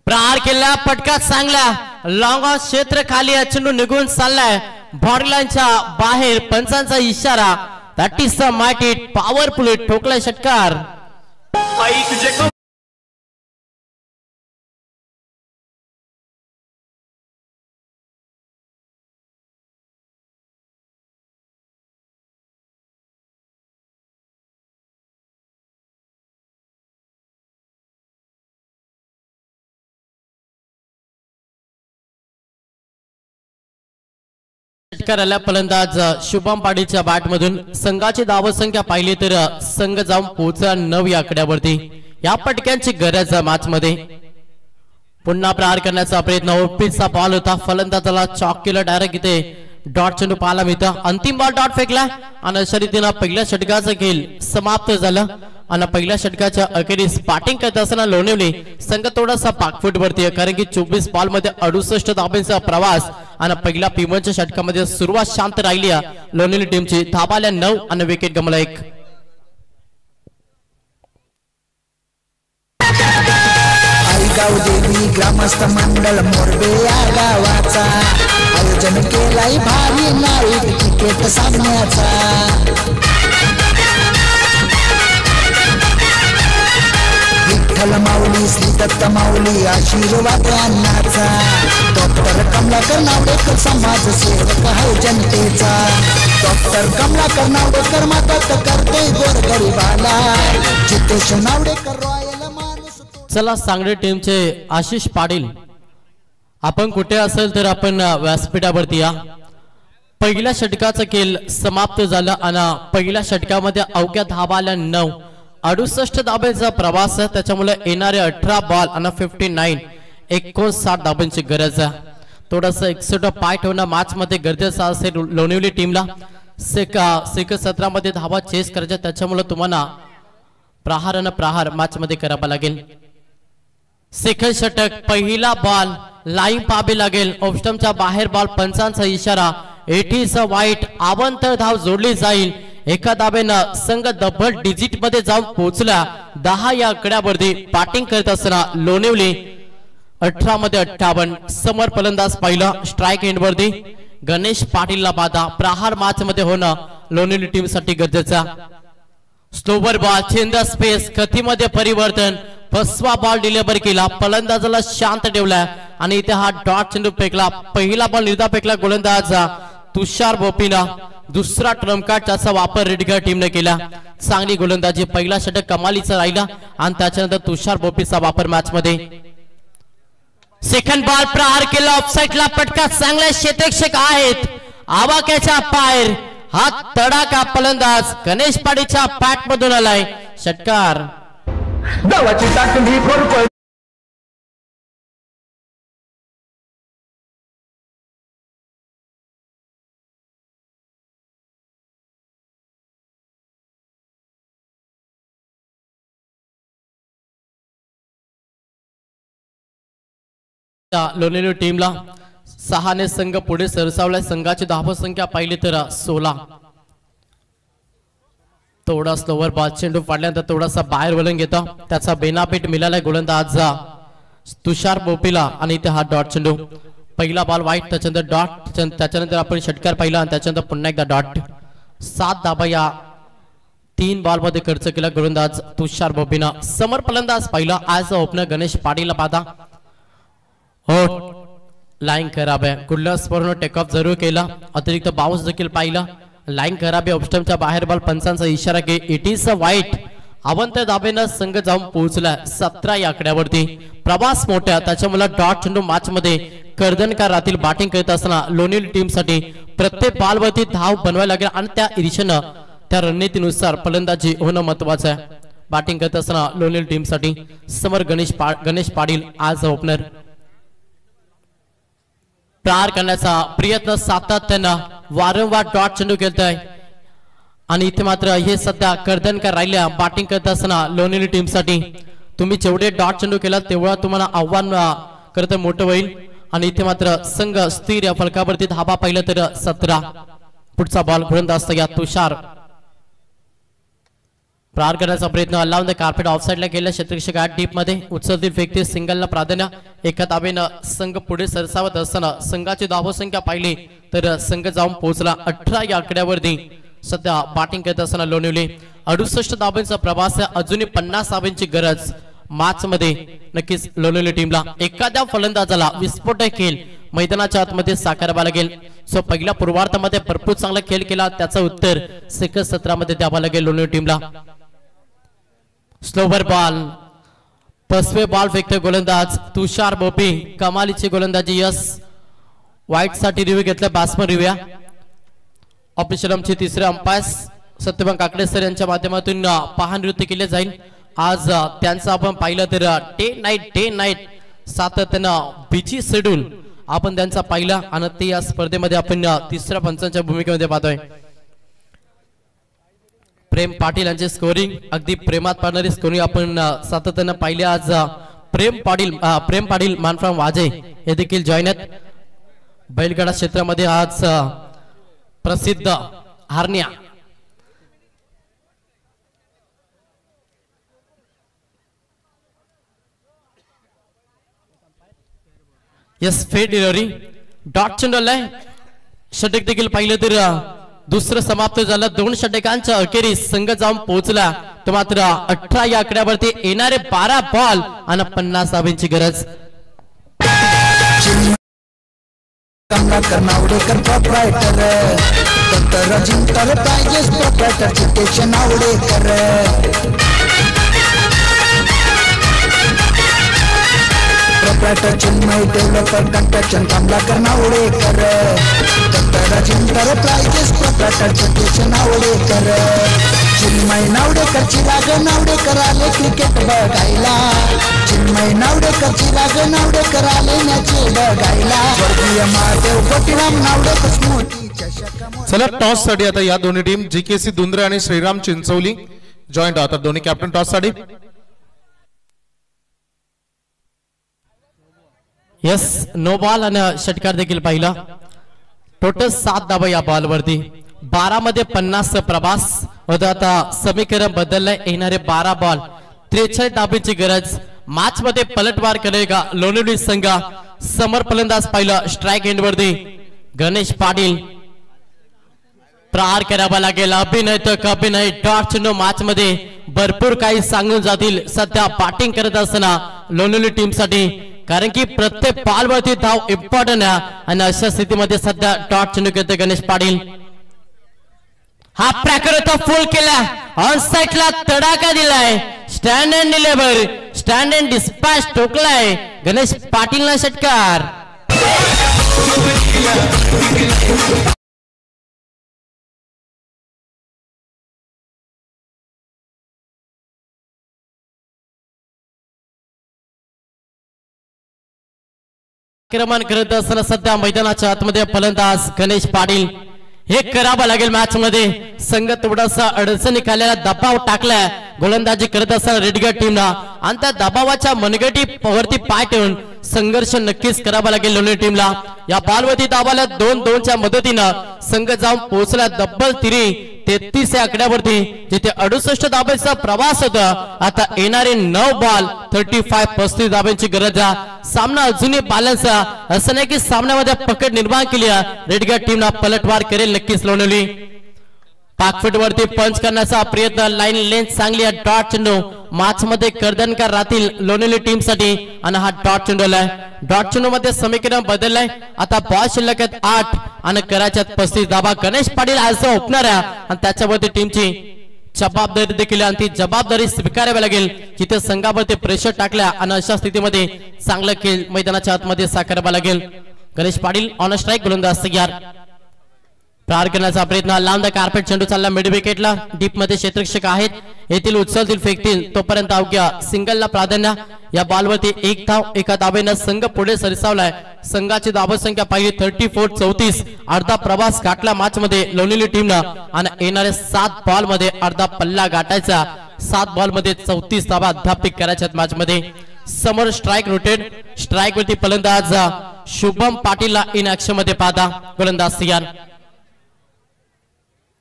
प्रहार केला पटका चांगला. लॉंग ऑफ क्षेत्र खाली चेंडू निघून चाललाय बॉर्डर लाईनच्या बाहेर. पंचांचा इशारा. That is the mighty powerful ठोकलाय षटकार. षटकाराला फलंदाज शुभम पाटीलच्या बॅट मधून. संघाची धावसंख्या पाहिली तर संघ जाऊन पोहोचला 9 या आकड्यावरती. या पटक्यांची गरज मॅच मध्ये. पुन्हा प्रहार करण्याचा प्रयत्न. ओपीचा बॉल होता. फलंदाजाला चॉक केलं डायरेक्ट इथे डॉट चेंडू पाहायला मिळतं. अंतिम बॉल डॉट फेकला आणि अशा रीतीनं पहिल्या षटकाचं खेळ समाप्त झालं आणि पहिल्या षटकाच्या अखेरीस बॅटिंग करत असताना लोणिवली संघ थोडासा पाकफूट वरती आहे कारण की 24 बॉल मध्ये 68 धावांचा प्रवास आणि पहिल्या P1च्या षटकामध्ये सुरुवात शांत राहिली आहे लोणिवली टीमची. धावा आल्या 9 आणि विकेट गमला 1. गाव देवी ग्रामस्थ मंडळ मोरबे या गावाचा आयोजन केलाय भारी नाईट क्रिकेट सामन्याचा. विठ्ठल माऊली श्री दत्त माऊली आशीर्वाद अन्नाचा. डॉक्टर कमलाकर नावडेकर समाज सेवक आहे जनतेचा. डॉक्टर कमलाकर नावडेकर मदत करते गोरगरिबाला. जितेश नावडेकर रॉयल. चला सांगडे टीमचे आशिष पाटील आपण कुठे असेल तर आपण व्यासपीठावरती या. पहिल्या षटकाचा खेळ समाप्त झाला आणि पहिल्या षटकामध्ये अवघ्या धावा आल्या 9. 68 धाब्याचा प्रवास आहे. त्याच्यामुळे येणारे 18 बॉल आणि 59 59 धाब्यांची गरज आहे. थोडंसं 61 पाय ठेवणं मॅच मध्ये गरजेचं असेल लोणिवली टीमला. सेकंड 17 मध्ये धावा चेस करायच्या. त्याच्यामुळे तुम्हाला प्रहार आणि प्रहार मॅच मध्ये करावा लागेल. सेकंड षटक पहिला बॉल लाईन पाहावी लागेल. ऑफस्टमच्या बाहेर बॉल. पंचांचा इशारा. 80 वाईट. अवांतर धाव जोडली जाईल. एका धाब्यानं संघ डबल डिजिट मध्ये जाऊन पोहोचला. 10 या आकड्यावरती बॅटिंग करत असताना लोणिवली 18 मध्ये 58. समोर फलंदाज पहिला स्ट्राईक एंड वरती गणेश पाटीलला बाधा. प्रहार मॅच मध्ये होणं लोणिवली टीम साठी गरजेचा. Slower ball change the space. गतीमध्ये परिवर्तन. फसवा बॉल डिलिव्हर केला. फलंदाजाला शांत ठेवला आणि इथे हा डॉट चेंडू फेकला. पहिला बॉल निर्धा फेकला गोलंदाज तुषार भोपीला. दुसरा ट्रम्प कार्डचा वापर रेडगर टीमने केला. चांगली गोलंदाजी. पहिला षटक कमालीचा राहिला आणि त्याच्यानंतर तुषार भोपीचा वापर मॅच मध्ये. सेकंड बॉल प्रहार केला. ऑफसाईडला फटका. चांगले क्षेत्ररक्षक आहेत. आवाक्याच्या पायर. हा तडाखा फलंदाज गणेश पाटीलच्या पॅट मधून आलाय. षटकार. गावाची टाकली खोरपड. लोणिवली टीमला 6 ने संघ पुढे सरसावलाय. संघाची धावसंख्या पाहिली तर 16. थोडा स्लोवर बॉल चेंडू पाडल्यानंतर थोडासा बाहेर वळण घेतो. त्याचा बेनापीट मिळालाय गोलंदाज तुषार बोपीला आणि इथे हा डॉट चेंडू. पहिला बॉल वाईट. त्याच्यानंतर डॉट. त्याच्यानंतर आपण षटकार पाहिला आणि त्याच्यानंतर पुन्हा एकदा डॉट. 7 धाबा या 3 बॉल मध्ये खर्च केला गोलंदाज तुषार बोपीना. समोर फलंदाज पहिला आज ओपनर गणेश पाटीलला बाधा. हो लाईन खराब आहे. कुठल्या स्पर्धेने टेक ऑफ जरूर केला. अतिरिक्त बाउन्स देखील पाहिला. लाईन खराब आहे. ऑफस्टमच्या बाहेर बॉल. पंचांचा इशारा की it is a wide. Avant धाबेनं संघ जाऊन पोहोचला 17 या आकड्यावरती. प्रवास मोठा. त्याच्यामुळे डॉट चेंडू मॅच मध्ये कर्दनकार राहतील. बॅटिंग करत असताना लोणिवली टीम साठी प्रत्येक बॉलवरती धाव बनवायला लागेल आणि त्या ईर्षेनं त्या रणनीतीनुसार फलंदाजी होणं महत्वाचं आहे. बॅटिंग करत असताना लोणिवली टीम साठी समोर गणेश पाटील आज ओपनर. प्रहार करण्याचा प्रयत्न सातत्यानं वारंवार डॉट चेंडू खेळतोय आणि इथे मात्र हे सध्या कर्दनकर राहिल्या. बॅटिंग करत असताना लोणिवली टीम साठी तुम्ही जेवढे डॉट चेंडू केला तेवढा तुम्हाला आव्हान करत मोठं होईल आणि इथे मात्र संघ स्थिर या फलकावरती धाबा पाहिलं तर 17. पुढचा बॉल गोलंदाज या तुषार. प्रहार करण्याचा प्रयत्न अलाउन द कार्पेट ऑफसाईडला गेल्या. क्षेत्ररक्षक डीप मध्ये उचलतील फेकते. सिंगलला प्राधान्य. एका धाबेनं संघ पुढे सरसावत असताना संघाची धावसंख्या पाहिली तर संघ जाऊन पोहोचला 18 या आकड्यावरती. सध्या बॅटिंग करत असताना लोणिवली 68 धाब्यांचा प्रवास आहे. अजूनही 50 धाब्यांची गरज मॅच मध्ये नक्कीच लोणिवली टीमला. एखाद्या फलंदाजाला विस्फोटक खेळ मैदानाच्या आतमध्ये साकारावा लागेल. सो पहिल्या पूर्वार्धामध्ये भरपूर चांगला खेळ केला. त्याचं उत्तर सेकंड 17 मध्ये द्यावं लागेल लोणिवली टीमला. Slower ball. फसवे बॉल फेकते गोलंदाज तुषार बोपी. कमालीची गोलंदाजी. यस वाईट साठी रिव्ह्यू घेतला. Batsman review. ऑफिशियलमचे तिसरे अंपायर सत्यभान काकडे सर यांच्या माध्यमातून पहानृत्य केले जाईल. आज त्यांचं आपण पाहिलं तर डे नाईट सातत्यानं बिजी शेड्यूल आपण त्यांचा पाहिला आणि ते या स्पर्धेमध्ये आपण तिसऱ्या पंचांच्या भूमिकेमध्ये पाहतोय. प्रेम पाटील यांचे स्कोरिंग अगदी प्रेमात पाडणारी स्कोरिंग आपण सातत्यानं पाहिले. आज प्रेम पाटील मान फ्रॉम वाजे हे देखील जॉईन आहेत. बैलगाडा क्षेत्रामध्ये आज प्रसिद्ध हार्निया. Yes fed delivery. डॉट चेंडूला षटक देखील पाहिलं तर दुसरं समाप्त झालं. 2 षटकांच्या अखेरीस संघ जाऊन पोहोचला. तो मात्र 18 या आकड्यावरती येणारे 12 बॉल आणि 50 धाब्यांची गरज. कर्नावडेकर प्रोप्रायटर दत्तर जिंकल पाहिजे. Proprietor Chitesh Navdekar. Proprietor Chinmay developer construction Kamlakar Navdekar Dattaraj enterprises proprietor Jagdish Navdekar Chinmay Navdekar Chirag Navdekar आले क्रिकेट बघायला चिन्मय नावडेकर चिराग नावडेकर आले मॅच बघायला स्वर्गीय महादेव गोपीराम नावडेकर स्मृती चषक चला टॉस साठी आता या दोन्ही टीम जीकेसी दुंद्रे आणि श्रीराम चिंचवली जॉईंट होतात दोन्ही कॅप्टन टॉस साठी यस नो बॉल आणि षटकार देखील पाहिला टोटल 7 धावा या बॉल वरती 12 मध्ये 50 प्रभास होता आता समीकरण बदललंय येणारे 12 बॉल 43 धाब्याची गरज मॅच मध्ये पलटवार करेल का लोणेवली संघ समर फलंदाज पाहिलं स्ट्राइक एंड वरती गणेश पाटील प्रहार करावा लागेल अभिनय तर अभिनय डॉट चेंडू मॅच मध्ये भरपूर काही सांगून जातील सध्या बॅटिंग करत असताना लोणेवली टीम साठी कारण की प्रत्येक बॉल वरती धाव इम्पॉर्टंट आहे आणि अशा स्थितीमध्ये सध्या डॉट चेंडू करते गणेश पाटील हा प्रकार तो फुल केला ऑन साइडला तडाखा दिलाय stand and deliver stand and dispatch ठोकलाय गणेश पाटीलला षटकार आक्रमण करत असताना सध्या मैदानाच्या आतमध्ये फलंदाज गणेश पाटील हे करावं लागेल मॅच मध्ये संघ थोडासा अडचणी खाल्याला दबाव टाकलाय गोलंदाजी करत असताना रेडगर टीमला आणि त्या दबावाच्या मनगटी वरती पाय ठेवून संघर्ष नक्कीच करावा लागेल लोणी टीमला या बॉलवरती धावाला 2-2च्या मदतीनं संघ जाऊन पोहोचला डबल 33 या आकड्यावरती जिथे 68 धाब्याचा प्रवास होता आता येणारे 9 बॉल 35 धाब्यांची गरज आहे सामना अजूनही बॅलन्स आहे असं नाही की सामन्यामध्ये पकड निर्माण केली आहे रेडगर टीमला पलटवार करेल नक्कीच लोणवली पाकफुट वरती पंच करण्याचा प्रयत्न लाईन लेंथ चांगली आहे डॉट चेंडू मॅच मध्ये कर्दनकर राहतील लोणवली टीम साठी आणि हा डॉट चेंडू आहे डॉट चेंडू मध्ये समीकरण बदललंय आता बॉल शिल्लक आहेत 8 आणि कराच्यात 35 धाबा गणेश पाटील आज ओपनर आहे आणि त्याच्यावरती टीमची जबाबदारी देखील आणि ती जबाबदारी स्वीकारावी लागेल जिथे संघावरती प्रेशर टाकल्या आणि अशा स्थितीमध्ये चांगला खेळ मैदानाच्या आतमध्ये साकारावा लागेल गणेश पाटील ऑन स्ट्राइक गोलंदाज तयार प्रहार करण्याचा प्रयत्न लांब कार्पेट चेंडू चालला मिड विकेटला डीप मध्ये क्षेत्ररक्षक आहेत येथील उचलतील फेकतील तोपर्यंत अवघ्या सिंगलला प्राधान्य या बॉलवरती एक धाव एका धावेनं संघ पुढे सरसावलाय संघाची धावसंख्या पाहिली 34-34 अर्धा प्रवास गाठला मॅच मध्ये लोणेवली टीमनं आणि येणाऱ्या 7 बॉल मध्ये अर्धा पल्ला गाठायचा 7 बॉल मध्ये 34 धावा धापिक करायच्या मॅच मध्ये समोर स्ट्राइक रोटेड स्ट्राइक वरती फलंदाज शुभम पाटीलला इन ऍक्शन मध्ये पाहता गोलंदाज तयार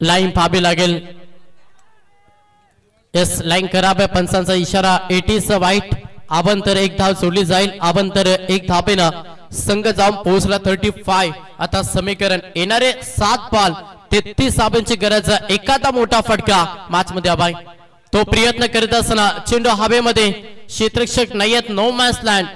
लाईन पाहावी लागेल यस लाईन खराब आहे पंचांचा इशारा 80 वाईट आबंतर एक धाव सोडली जाईल आबंतर एक धावेनं संघ जाऊन पोहोचला 35 आता समीकरण येणारे 7 बॉल 33 धावांची गरज एखादा मोठा फटका मॅच मध्ये अभाय तो प्रयत्न करीत असताना चेंडू हवेमध्ये क्षेत्ररक्षक नाहीयेत नो मॅच लँड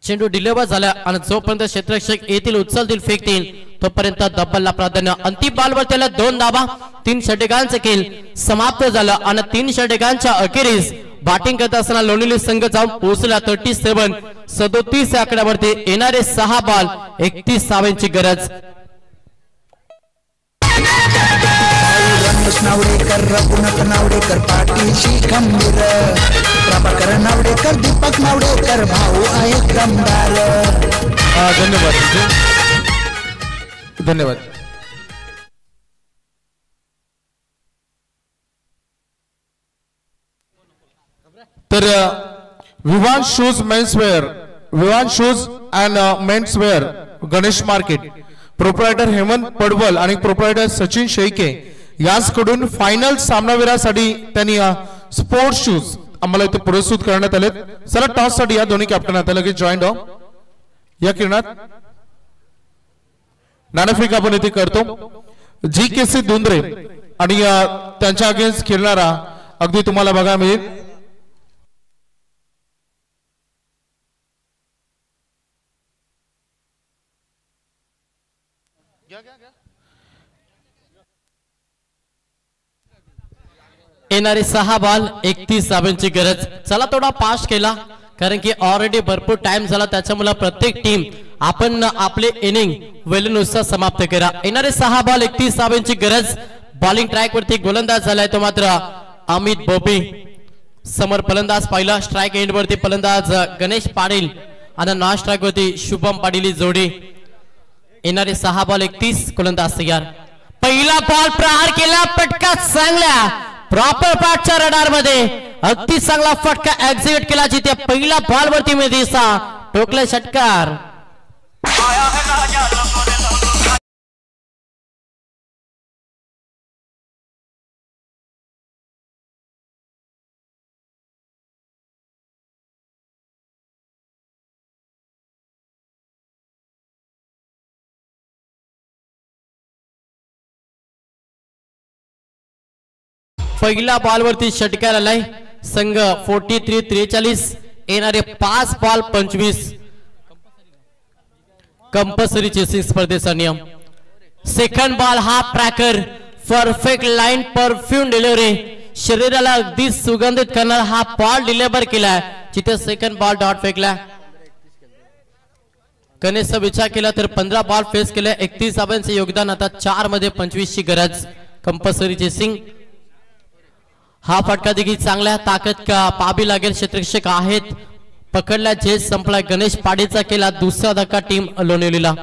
चेंडू डिलिव्हर झाला आणि जोपर्यंत क्षेत्ररक्षक येतील उचलतील फेकतील तोपर्यंत डबलला प्राधान्य अंतिम बॉलवर त्याला 2 धावा 3 षटकांचा खेळ समाप्त झाला आणि 3 षटकांच्या अखेरीस बॅटिंग करत असताना लोणेवली संघ जाऊन पोहोचला 37 आकड्यावरती येणारे 6 बॉल 31 धावांची गरज रमेश नावडेकर रघुनाथ नावडेकर पाटीलशी खंबीर प्रभाकर नावडेकर दीपक नावडेकर भाऊ आहेत दमदार धन्यवाद धन्यवाद तर Vivan shoes men's wear Vivan shoes and men's wear Ganesh market proprietor Hemant Padval आणि प्रोप्रायटर सचिन शेळके याचकडून फायनल सामनावीरासाठी त्यांनी स्पोर्ट्स शूज आम्हाला इथे पुरस्कृत करण्यात आले चला टॉस साठी या दोन्ही कॅप्टन आता लगेच जॉईन हो या किरणात नाणेफेक आपण इथे करतो जीकेसी दुंद्रे आणि त्यांच्या अगेन्स्ट खेळणारा अगदी तुम्हाला बघा मिळेल येणारे 6 बॉल 31 धावांची गरज चला थोडा फास्ट केला कारण की ऑलरेडी भरपूर टाइम झाला, त्याच्यामुळे प्रत्येक टीम आपण आपले इनिंग वेळेनुसार समाप्त करा. येणारे 6 बॉल 31 धावांची गरज. बॉलिंग ट्रॅक वरती गोलंदाज झालाय तो मात्र अमित बोबी. समोर फलंदाज पहिला, स्ट्राइक एंड वरती फलंदाज गणेश पाटील आणि नॉन स्ट्राइक वरती शुभम पाटील जोडी. येणारे 6 बॉल 31, गोलंदाज तयार. पहिला बॉल प्रहार केला, फटका चांगला प्रॉपर पाठच्या रडार मध्ये अगदी चांगला फटका एक्झिक्यूट केला, जिथे पहिला बॉल वरती मी दिसा टोकले षटकार. पहिला बॉल वरती षटकार आलाय संघ 43-43. येणारे 5 बॉल 25. कंपल्सरी चेसिंग स्पर्धेचा नियम. सेकंड बॉल हा tracker, perfect line, perfume delivery, शरीराला अगदी सुगंधित करणारा हा बॉल डिलिव्हर केलाय, जिथे सेकंड बॉल डॉट फेकला. गणेशचा विचार केला तर 15 बॉल फेस केले, 31 धावांचे योगदान. आता 4 मध्ये 25 ची गरज. Compulsory chasing. हा फटका देखील चांगला, ताकद का पाबी लागेल. क्षेत्ररक्षक आहेत, पकडला, जे संपला. गणेश पाडीचा केला दुसरा धक्का टीम लोणेवलीला.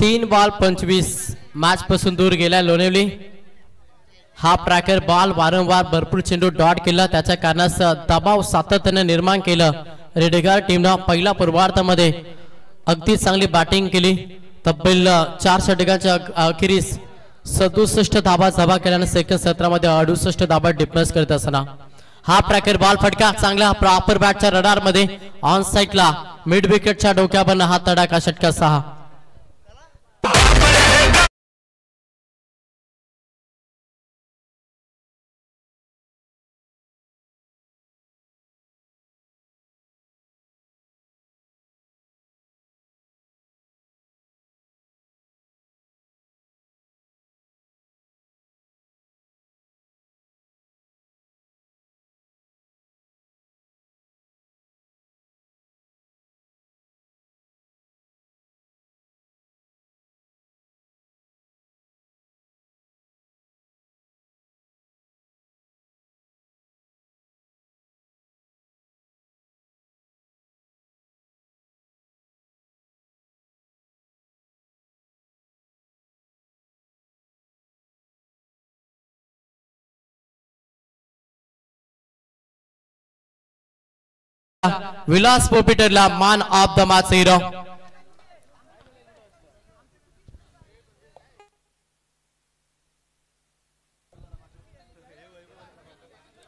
तीन बॉल 25. मॅच पासून दूर गेला लोणेवली. हा ट्रॅकर बॉल वारंवार भरपूर चेंडू डॉट केला, त्याच्या कारणास्तव दबाव सातत्याने निर्माण केलं. रेडेगार टीमनं पहिल्या पूर्वार्धामध्ये अगदी चांगली बॅटिंग केली. तब्बल 4 षटकांच्या अखेरीस 67 धाबा जमा केल्याने सेकंड सत्रामध्ये 68 धाबा डिफेन्स करत असताना हा ट्रॅकर बॉल फटका चांगला प्रॉपर बॅटच्या रडार मध्ये ऑन साइडला मिड विकेटच्या डोक्यावर हा तडाखा. षटका 6. विलास पोपीटरला मॅन ऑफ द मॅच हिरो.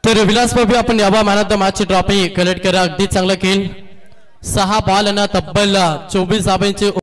तर विलास पोपी आपण यावा मॅन ऑफ द मॅच ची ट्रॉफी कलेक्ट करा. अगदी चांगलं खेळ. 6 बॉल आणि तब्बल 24 धावांचे